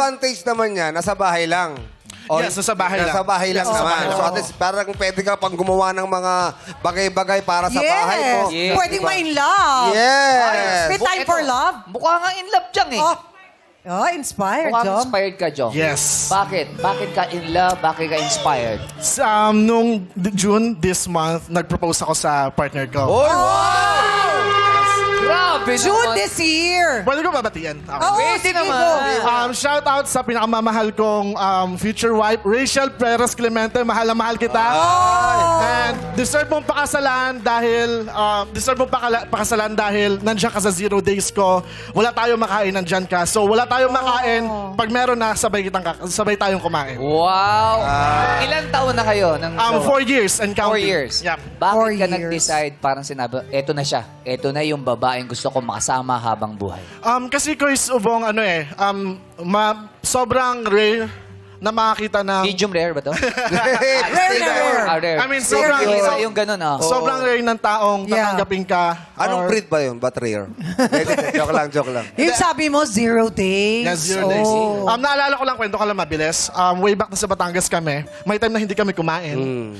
advantage naman niya, nasa bahay lang. Yes, nasa bahay lang. Nasa bahay lang Yes, nasa naman. bahay So lang. at least parang pwede ka pang gumawa ng mga bagay-bagay para sa bahay mo. Yes. Pwedeng ma-in love. Yes. May time for love. Mukha nga in love dyan eh. Inspired, Mukhang Jom. inspired ka, Jom. Yes. Bakit? Bakit ka in love? Bakit ka inspired? Nung June this month, nag-propose ako sa partner ko. Oy, Grabe June naman. this year. Pwede ko babatian? Okay. Oo, Pwede sige, naman. go. Shout out sa pinakamamahal kong future wife, Rachel Perez Clemente. Mahal na mahal kita. And deserve mong pakasalan dahil nandiyan ka sa 0 days ko. Wala tayong makain, nandiyan ka. So wala tayong makain. Pag meron na, sabay tayong kumain. Wow. Ilan taon na kayo? Ng 4 years and 4 counting. years. Yep. Bakit 4 ka years. nag-decide, parang sinabi, eto na siya. Eto na yung babaeng gusto ko makasama habang buhay. Kasi Kuis Ubong, sobrang rare na makakita ng... Medium rare ba to? Rare na rare. Rare. I mean, sobrang... Yung ganun, oh. Sobrang rare ng taong Yeah. tatanggapin ka. Anong or- breed ba yun? Ba't rare? Joke lang. Yung sabi mo, 0 days. Yeah, 0 days. Oh. Naalala ko lang, kwento ko lang mabilis. Way back na sa Batangas kami, may time na hindi kami kumain.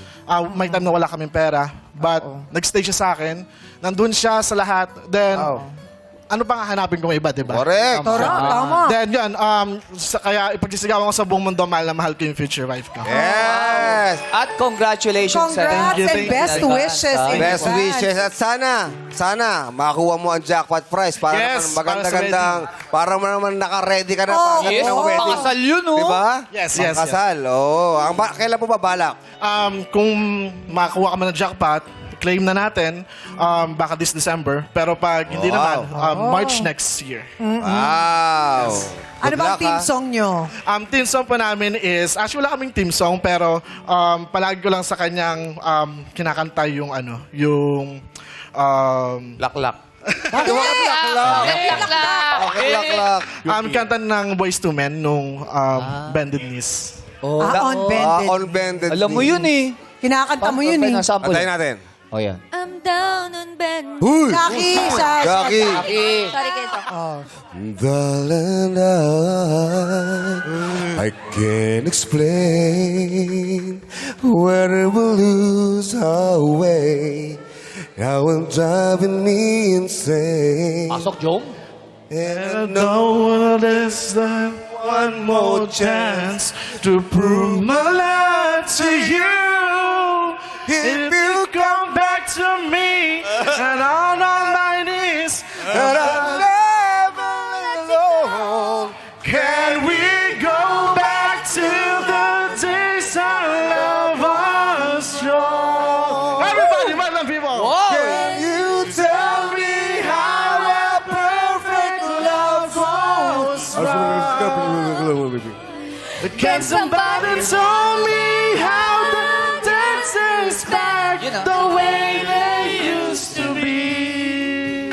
May time na wala kaming pera. But nag-stay siya sa akin. Nandun siya sa lahat. Then, ano pa nga hanapin kong iba, di ba? Correct. Tama. Then yun, kaya ipagsisigawan ko sa buong mundo, mahal na mahal ko yung future wife ko. Yes. At congratulations sa Congrats Thank you, and thank you. best wishes in Best advance. wishes. At sana, makuha mo ang jackpot prize para Yes, naman maganda-gandang, para naman naka-ready ka na Oh, para Yes, ng wedding. pakasal yun, oh. Diba? Yes. Pakasal, oo. Kailan po ba balak? Kung makakuha ka man ng jackpot, claim na natin baka this December. Pero pag hindi naman, March next year. Wow. Ano Good bang luck, team ha? song nyo? Team song po namin is, actually wala kaming team song, pero palagi ko lang sa kanyang kinakanta yung Laklak. Laklak. kanta ng Boyz II Men nung Bended Knees. Oh. On bended. On bended Alam mo yun eh. Kinakanta mo yun eh. Sample. Antayin natin. Oh, yan. I'm down on bed. Huy! Jackie, sa... Jackie. Okay. Sorry kayo. Darling, I can't explain where we'll lose our way. Now it's driving me insane. Pasok, Jom. And no less than one more chance to prove my love to you. If you come back to me and on my knees, And I'm never alone. can we go back to the days our love was strong? Everybody, madam people. Can you tell me how a perfect love goes wrong? Can somebody tell me how the dancing's back You know. the way they used to be?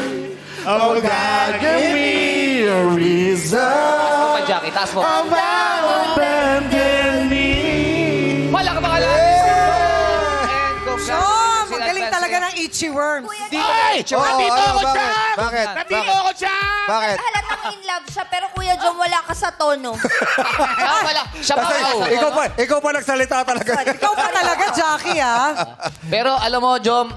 Oh, God, give me a reason Pa, Jackie, taas mo. about bending me. Wala ka mga lahat. Oh, magaling talaga ng itchy worms. Ay! Nandito ako dyan! Bakit? ako dyan! Bakit? Halatang in love siya, pero Kuya Jom, wala ka sa tono. Siya pa. Ikaw pa nagsalita talaga. Ikaw pa talaga, Jackie, ah. Pero alam mo, Jom,